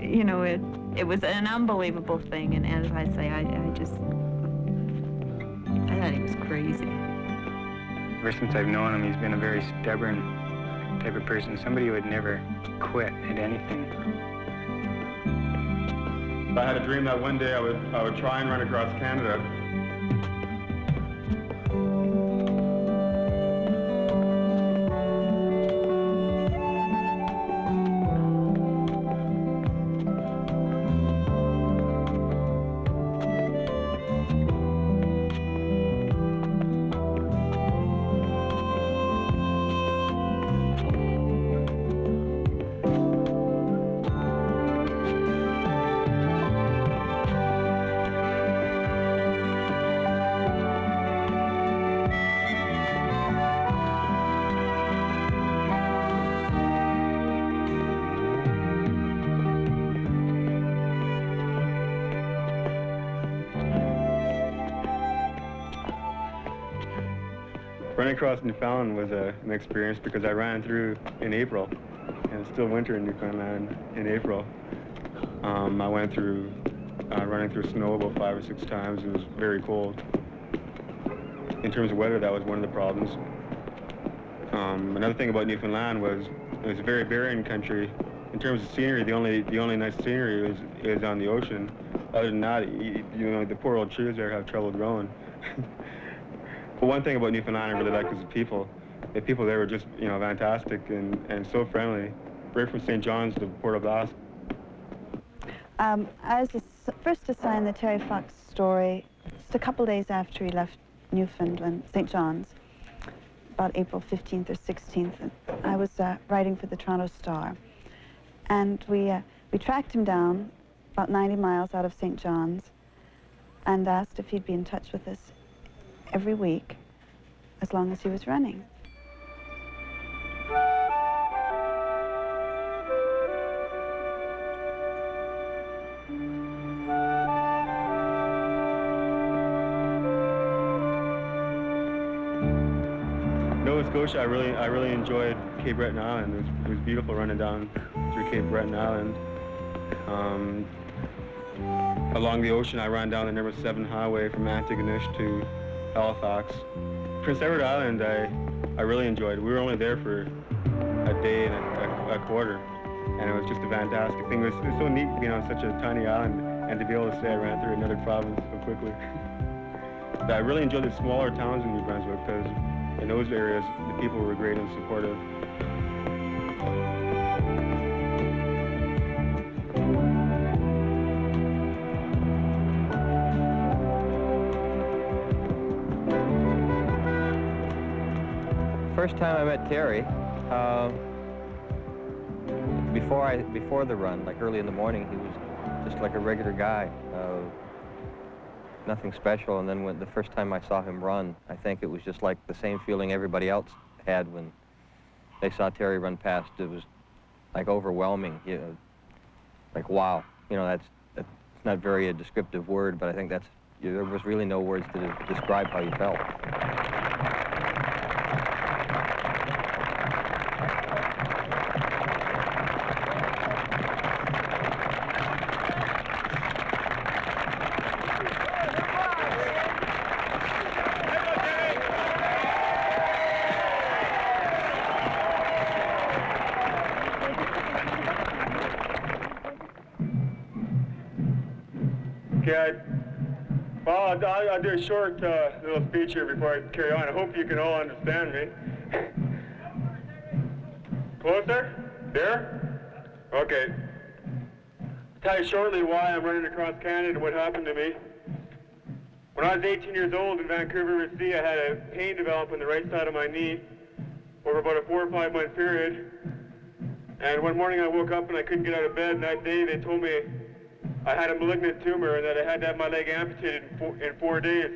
you know, it was an unbelievable thing. And as I say, I thought he was crazy. Ever since I've known him, he's been a very stubborn type of person. Somebody who would never quit at anything. I had a dream that one day I would try and run across Canada. Running across Newfoundland was an experience because I ran through in April, and it's still winter in Newfoundland in April. I went through running through snow about 5 or 6 times. It was very cold. In terms of weather, that was one of the problems. Another thing about Newfoundland was it was a very barren country. In terms of scenery, the only nice scenery is on the ocean. Other than that, you know, the poor old trees there have trouble growing. But one thing about Newfoundland I really liked was the people. The people there were just, you know, fantastic and so friendly. Right from St. John's to Port au Basque. I was the first to sign the Terry Fox story just a couple days after he left Newfoundland, St. John's, about April 15th or 16th. I was writing for the Toronto Star. And we tracked him down about 90 miles out of St. John's and asked if he'd be in touch with us every week as long as he was running. Nova Scotia, I really enjoyed Cape Breton Island. It was beautiful running down through Cape Breton Island. Along the ocean, I ran down the number 7 highway from Antigonish to Halifax. Prince Edward Island, I really enjoyed. We were only there for a day and a quarter, and it was just a fantastic thing. It was so neat being on such a tiny island and to be able to say I ran through another province so quickly. But I really enjoyed the smaller towns in New Brunswick because in those areas, the people were great and supportive. First time I met Terry, before the run, like early in the morning, he was just like a regular guy, nothing special. And then when the first time I saw him run, I think it was just like the same feeling everybody else had when they saw Terry run past. It was like overwhelming, you know, like wow. You know, that's not very a descriptive word, but I think there was really no words to describe how you felt. Okay, well, I'll do a short little speech here before I carry on. I hope you can all understand me. Closer? There? Okay. I'll tell you shortly why I'm running across Canada and what happened to me. When I was 18 years old in Vancouver, BC, I had a pain develop on the right side of my knee over about a 4 or 5 month period. And one morning I woke up and I couldn't get out of bed, and that day they told me I had a malignant tumor and that I had to have my leg amputated in 4 days.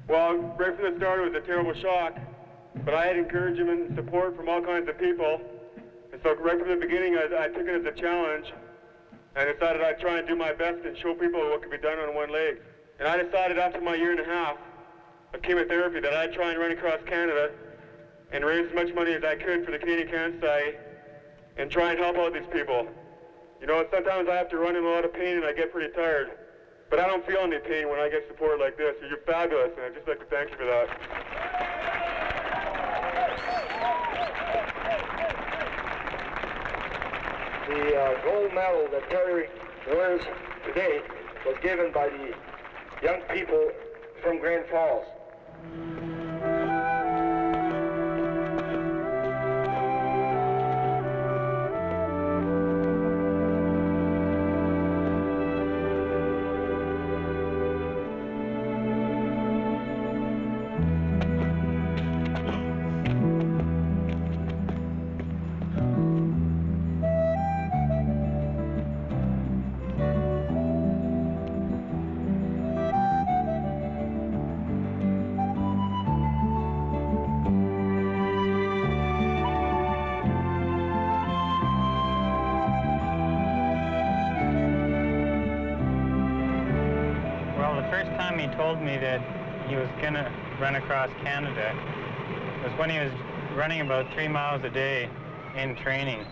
Well, right from the start, it was a terrible shock, but I had encouragement and support from all kinds of people. And so right from the beginning, I took it as a challenge and decided I'd try and do my best and show people what could be done on one leg. And I decided after my 1.5 years of chemotherapy that I'd try and run across Canada and raise as much money as I could for the Canadian Cancer Society and try and help out these people. You know, sometimes I have to run in a lot of pain and I get pretty tired. But I don't feel any pain when I get support like this. You're fabulous, and I'd just like to thank you for that. The gold medal that Terry wears today was given by the young people from Grand Falls. He told me that he was going to run across Canada was when he was running about 3 miles a day in training.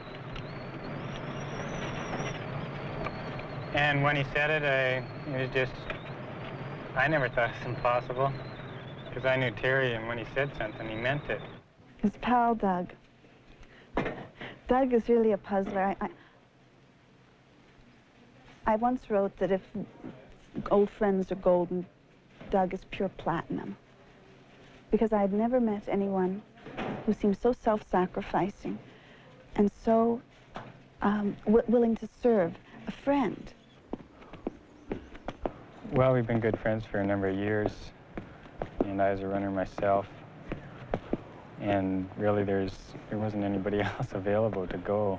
And when he said it, I never thought it was impossible, because I knew Terry, and when he said something, he meant it. His pal, Doug. Doug is really a puzzler. I once wrote that if old friends are golden, Doug is pure platinum. Because I had never met anyone who seemed so self-sacrificing and so willing to serve a friend. Well, we've been good friends for a number of years, and I was a runner myself. And really, there wasn't anybody else available to go,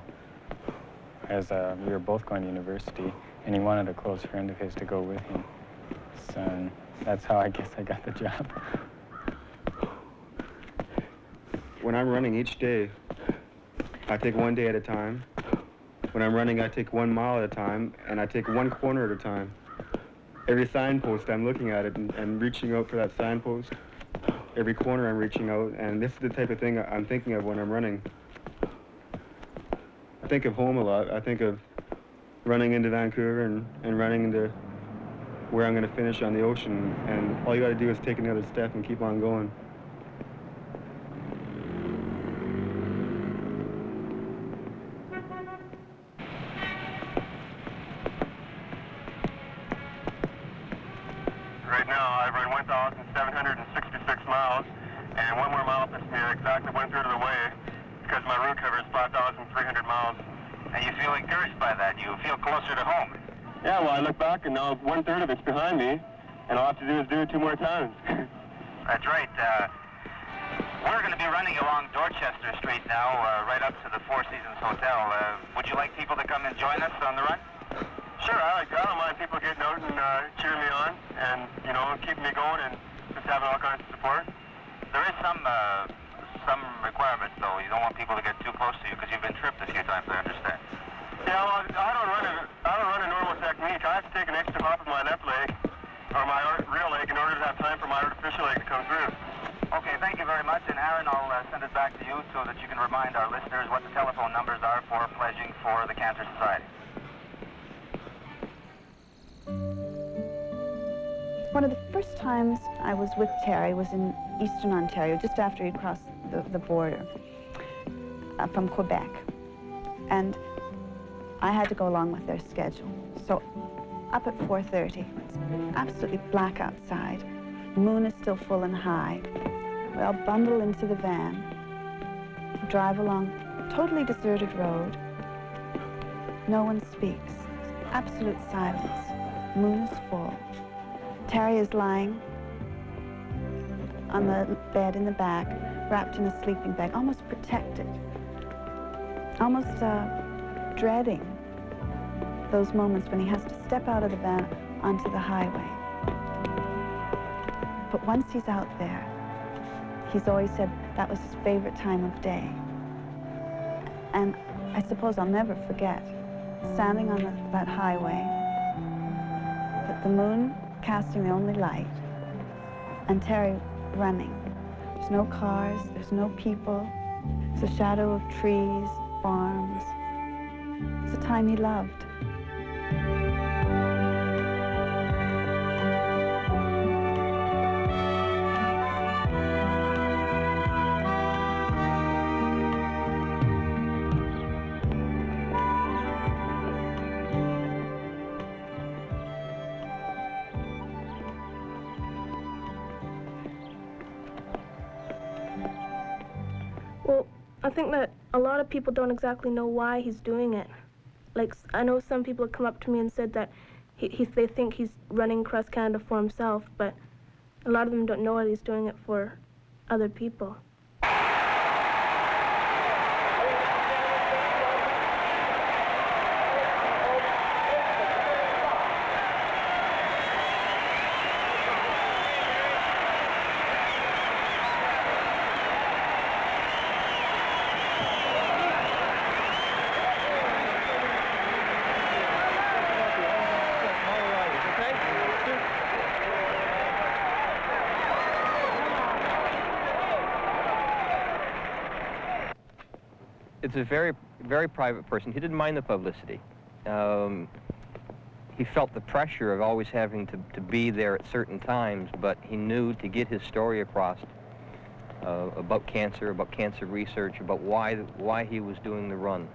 as we were both going to university, and he wanted a close friend of his to go with him. So that's how I guess I got the job. When I'm running each day, I take one day at a time. When I'm running, I take 1 mile at a time, and I take 1 corner at a time. Every signpost, I'm looking at it and reaching out for that signpost. Every corner, I'm reaching out, and this is the type of thing I'm thinking of when I'm running. I think of home a lot. I think of running into Vancouver and running into where I'm going to finish on the ocean, and all you got to do is take another step and keep on going. Right now, I've run 1,766 miles, and 1 more mile puts me exactly 1/3 of the way, because my route covers 5,300 miles. And you feel encouraged by that? You feel closer to home? Yeah, well, I look back, and now 1/3 of it's behind me, and all I have to do is do it 2 more times. That's right. We're going to be running along Dorchester Street now, right up to the Four Seasons Hotel. Would you like people to come and join us on the run? Sure, I don't mind people getting out and cheering me on, and, you know, keeping me going, and just having all kinds of support. There is some requirements, though. You don't want people to get too close to you, because you've been tripped a few times, I understand. Yeah, well, I don't run a normal technique. I have to take an extra hop of my left leg, or my real leg, in order to have time for my artificial leg to come through. Okay, thank you very much, and Aaron, I'll send it back to you so that you can remind our listeners what the telephone numbers are for pledging for the Cancer Society. One of the first times I was with Terry was in Eastern Ontario, just after he'd crossed the border from Quebec. And I had to go along with their schedule. So up at 4:30, it's absolutely black outside. The moon is still full and high. We all bundle into the van, drive along a totally deserted road. No one speaks. Absolute silence. Moon is full. Terry is lying on the bed in the back, wrapped in a sleeping bag, almost protected, almost dreading those moments when he has to step out of the van onto the highway. But once he's out there, he's always said that was his favorite time of day. And I suppose I'll never forget standing on that highway, the moon casting the only light, and Terry running. There's no cars, there's no people. It's a shadow of trees, farms. It's a time he loved. I think that a lot of people don't exactly know why he's doing it. Like, I know some people have come up to me and said that they think he's running across Canada for himself, but a lot of them don't know that he's doing it for other people. It's a very, very private person. He didn't mind the publicity. He felt the pressure of always having to be there at certain times, but he knew to get his story across about cancer research, about why he was doing the run.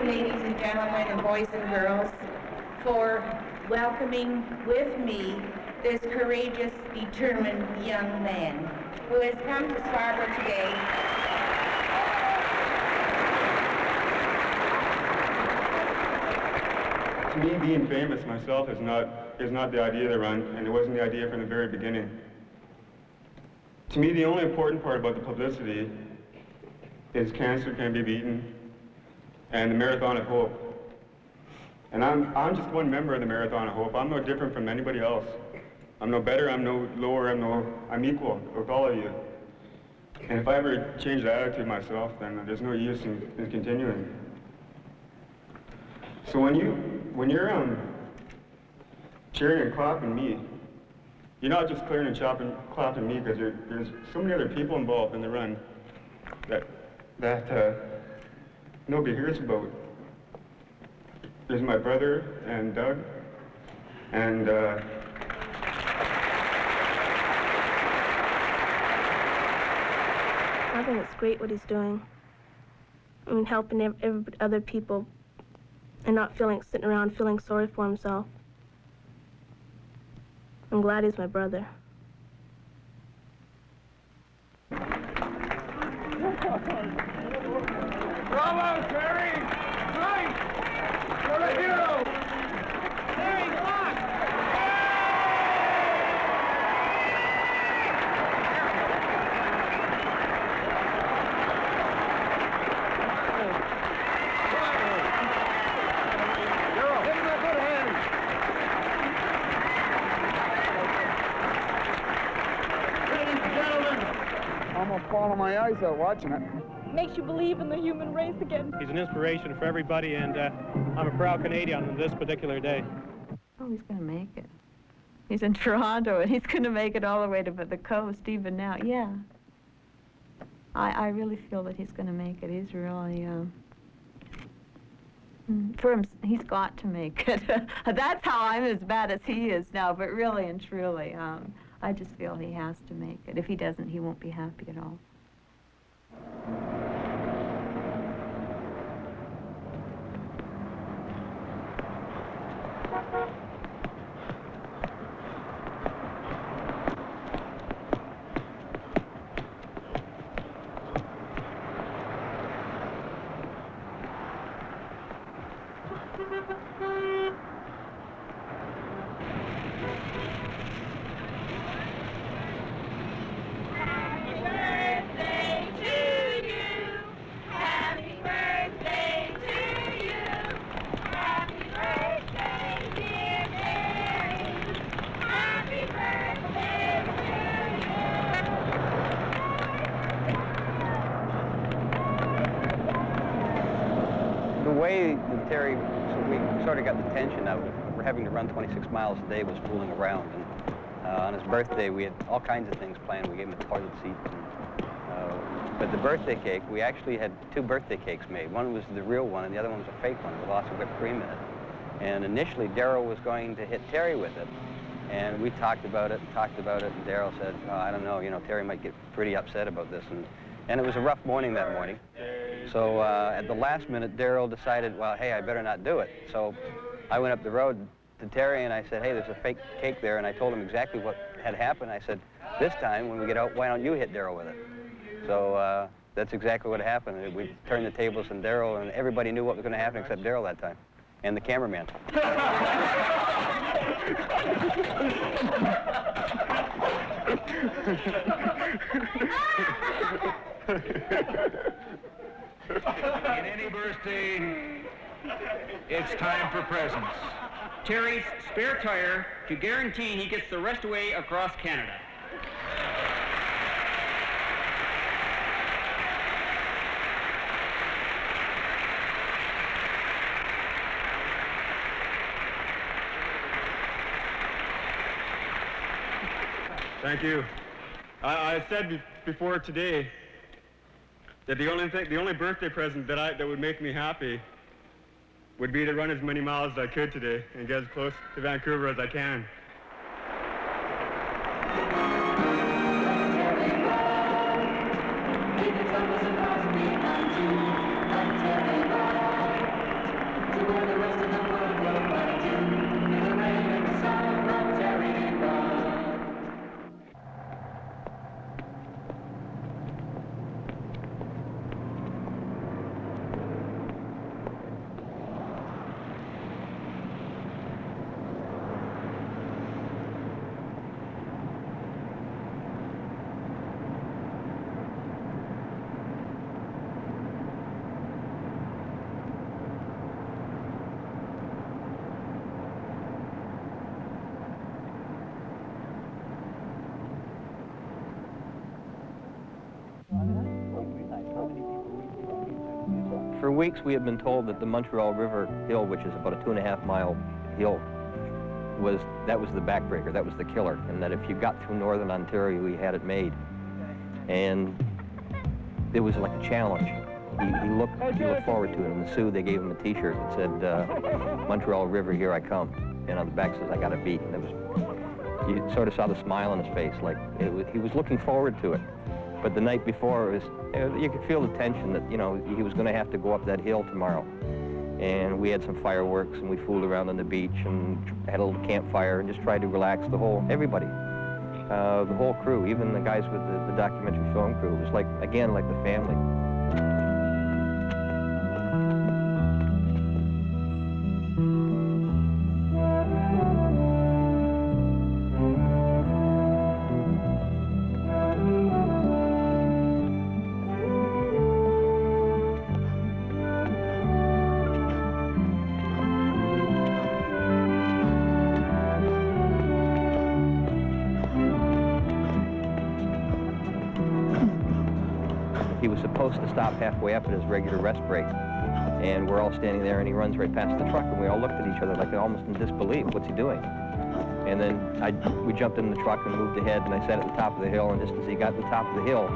Ladies and gentlemen and boys and girls, for welcoming with me this courageous, determined young man who has come to Scarborough today. To me, being famous myself is not the idea of the run, and it wasn't the idea from the very beginning. To me, the only important part about the publicity is cancer can be beaten, and the Marathon of Hope. And I'm just one member of the Marathon of Hope. I'm no different from anybody else. I'm no better, I'm no lower, I'm equal with all of you. And if I ever change the attitude myself, then there's no use in continuing. So when you're cheering and clapping me, you're not just clearing and clapping me, because there's so many other people involved in the run that nobody hears about. There's my brother and Doug, and I think it's great what he's doing. I mean, helping other people and not sitting around feeling sorry for himself. I'm glad he's my brother. bravo, Terry! Nice! You're a hero! Terry, come on! Ladies and gentlemen, I'm almost falling my eyes out watching it. Makes you believe in the human race again. He's an inspiration for everybody, and I'm a proud Canadian on this particular day. Oh, he's going to make it. He's in Toronto, and he's going to make it all the way to the coast, even now. Yeah. I really feel that he's going to make it. He's really, for him, he's got to make it. That's how I'm as bad as he is now, but really and truly, I just feel he has to make it. If he doesn't, he won't be happy at all. The way that Terry, so we sort of got the tension out of it. for having to run 26 miles a day was fooling around. And on his birthday, we had all kinds of things planned. We gave him a toilet seat. But the birthday cake, we actually had 2 birthday cakes made. One was the real one, and the other one was a fake one with lots of whipped cream in it. And initially, Darryl was going to hit Terry with it. And we talked about it, and Darryl said, oh, I don't know, you know, Terry might get pretty upset about this. And it was a rough morning that morning. So at the last minute, Darryl decided, well, hey, I better not do it. So I went up the road to Terry, and I said, hey, there's a fake cake there. And I told him exactly what had happened. I said, this time, when we get out, why don't you hit Darryl with it? So that's exactly what happened. We turned the tables on Darryl, and everybody knew what was going to happen except Darryl that time, and the cameraman. In any birthday, it's time for presents. Terry's spare tire to guarantee he gets the rest away across Canada. Thank you. I said before today that the only birthday present that would make me happy would be to run as many miles as I could today and get as close to Vancouver as I can. For weeks, we had been told that the Montreal River Hill, which is about a 2.5-mile hill, was the backbreaker, that was the killer, and that if you got through northern Ontario, you had it made. And it was like a challenge. He looked forward to it. In the Sioux, they gave him a T-shirt that said, Montreal River, here I come. And on the back says, I got a beat. And it was, you sort of saw the smile on his face, like he was looking forward to it. But the night before, you could feel the tension that, you know, he was going to have to go up that hill tomorrow. And we had some fireworks, and we fooled around on the beach and had a little campfire and just tried to relax everybody. The whole crew, even the guys with the documentary film crew. It was like, again, like the family. He was supposed to stop halfway up at his regular rest break. And we're all standing there, and he runs right past the truck, and we all looked at each other like almost in disbelief. What's he doing? And then we jumped in the truck and moved ahead, and I sat at the top of the hill, and just as he got to the top of the hill,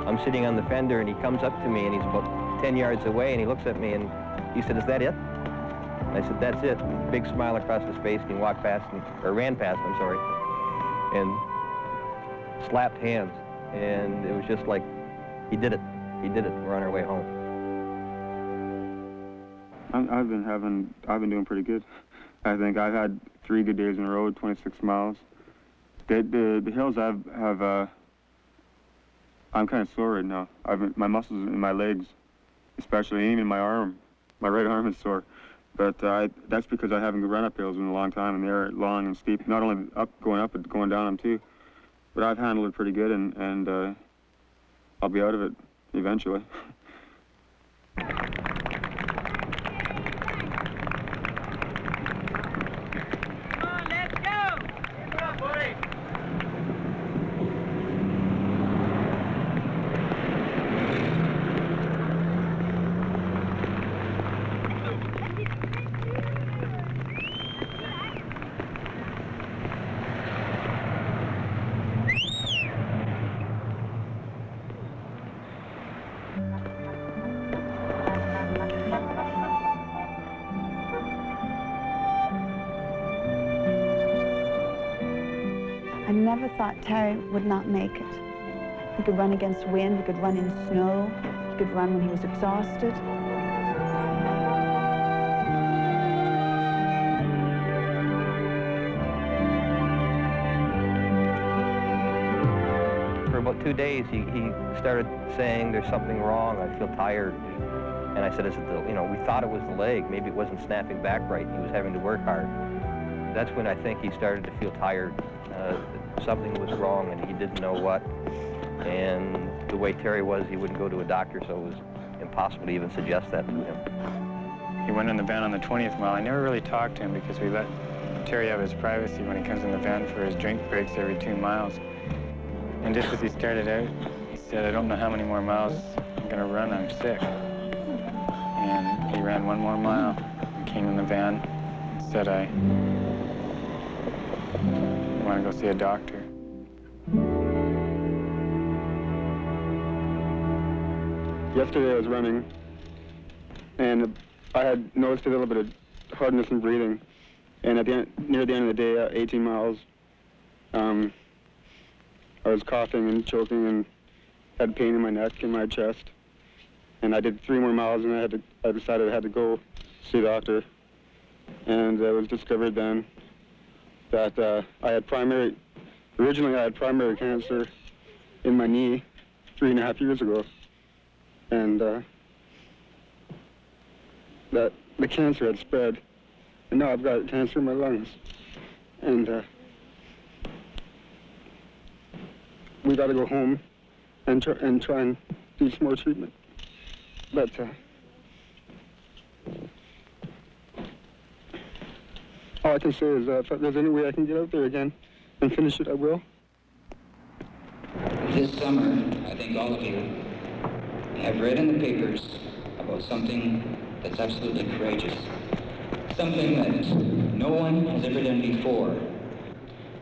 I'm sitting on the fender, and he comes up to me, and he's about 10 yards away, and he looks at me, and he said, is that it? And I said, that's it. Big smile across his face, and he walked past, or ran past, I'm sorry, and slapped hands. And it was just like, he did it. He did it. We're on our way home. I've been doing pretty good. I think I've had 3 good days in a row, 26 miles. The hills I'm kind of sore right now. My muscles in my legs, especially, and even my arm, my right arm is sore. But that's because I haven't run up hills in a long time, and they're long and steep. Not only going up, but going down them too. But I've handled it pretty good, and I'll be out of it eventually. thought Terry would not make it. He could run against wind, he could run in snow, he could run when he was exhausted. For about 2 days, he started saying, there's something wrong, I feel tired. And I said, is it the, we thought it was the leg. Maybe it wasn't snapping back right. He was having to work hard. That's when I think he started to feel tired. Something was wrong and he didn't know what. And the way Terry was, he wouldn't go to a doctor, so it was impossible to even suggest that to him. He went in the van on the 20th mile. I never really talked to him because we let Terry have his privacy when he comes in the van for his drink breaks every 2 miles. And just as he started out, he said, I don't know how many more miles I'm going to run, I'm sick. And he ran 1 more mile and came in the van and said, I want to go see a doctor. Yesterday I was running, and I had noticed a little bit of hardness in breathing. And near the end of the day, 18 miles, I was coughing and choking and had pain in my neck and my chest. And I did 3 more miles, and I decided I had to go see a doctor. And it was discovered then that originally I had primary cancer in my knee 3.5 years ago. And that the cancer had spread. And now I've got cancer in my lungs. And we got to go home and try and do some more treatment. But all I can say is if there's any way I can get out there again and finish it, I will. This summer, I think all of you have read in the papers about something that's absolutely courageous. Something that no one has ever done before.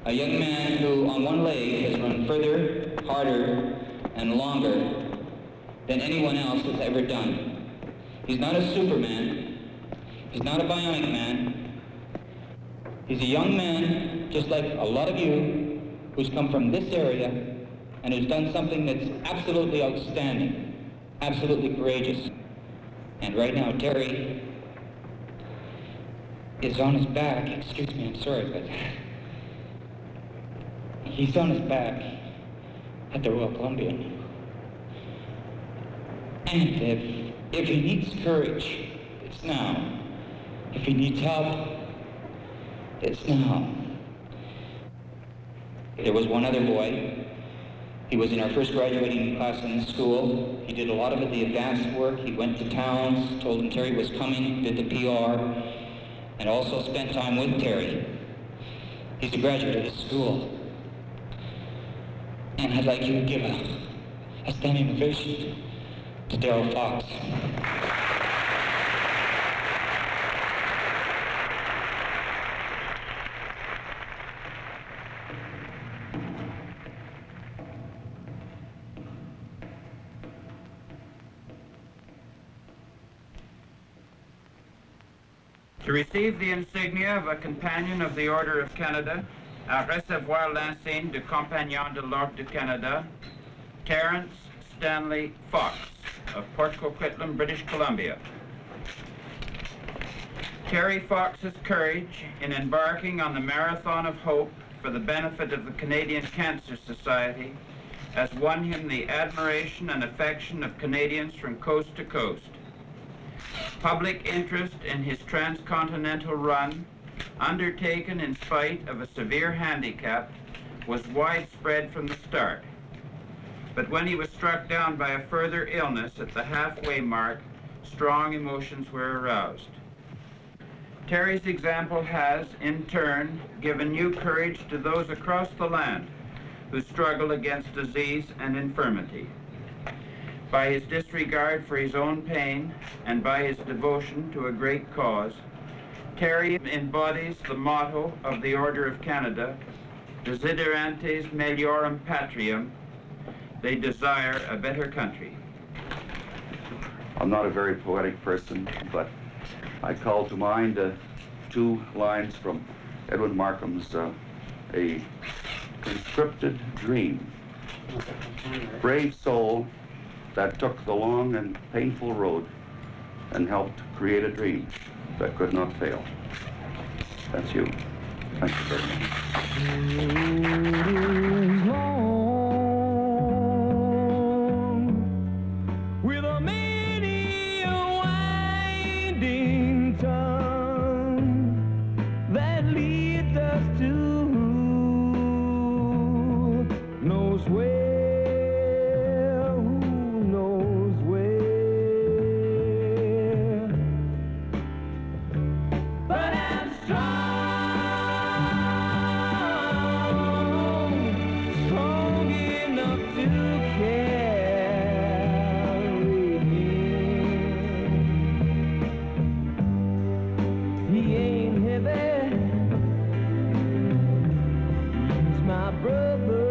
A young man who, on one leg, has run further, harder, and longer than anyone else has ever done. He's not a Superman. He's not a bionic man. He's a young man, just like a lot of you, who's come from this area and who's done something that's absolutely outstanding, absolutely courageous. And right now, Terry is on his back. Excuse me, I'm sorry, but he's on his back at the Royal Columbian. And if he needs courage, it's now. If he needs help, it's now. There was one other boy. He was in our first graduating class in the school. He did a lot of the advanced work. He went to towns, told him Terry was coming, did the PR, and also spent time with Terry. He's a graduate of the school. And I'd like you to give a standing ovation to Darrell Fox. To receive the insignia of a Companion of the Order of Canada, à recevoir l'insigne de Compagnon de l'Ordre de Canada, Terence Stanley Fox of Port Coquitlam, British Columbia. Terry Fox's courage in embarking on the Marathon of Hope for the benefit of the Canadian Cancer Society has won him the admiration and affection of Canadians from coast to coast. Public interest in his transcontinental run, undertaken in spite of a severe handicap, was widespread from the start. But when he was struck down by a further illness at the halfway mark, strong emotions were aroused. Terry's example has, in turn, given new courage to those across the land who struggle against disease and infirmity. By his disregard for his own pain and by his devotion to a great cause, Terry embodies the motto of the Order of Canada, Desiderantes Meliorum Patriam. They desire a better country. I'm not a very poetic person, but I call to mind 2 lines from Edwin Markham's A conscripted dream. Brave soul that took the long and painful road and helped create a dream that could not fail. That's you. Thank you very much. With a many a winding tongue that leads us to knows where, who knows where. But I'm strong enough to carry him. He ain't heavy, he's my brother.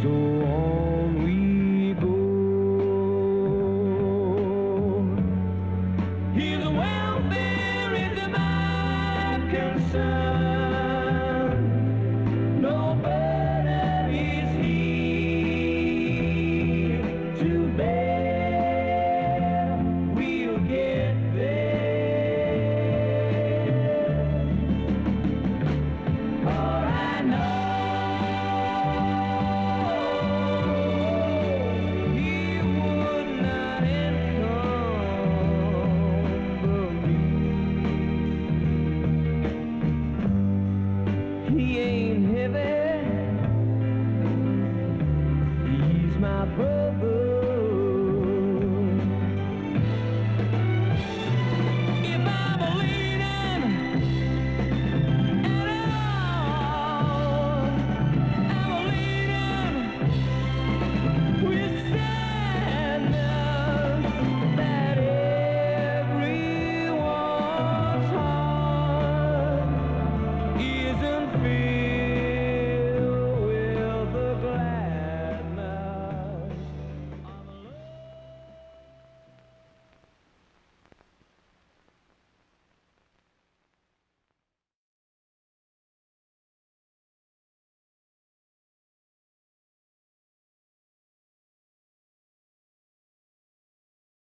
So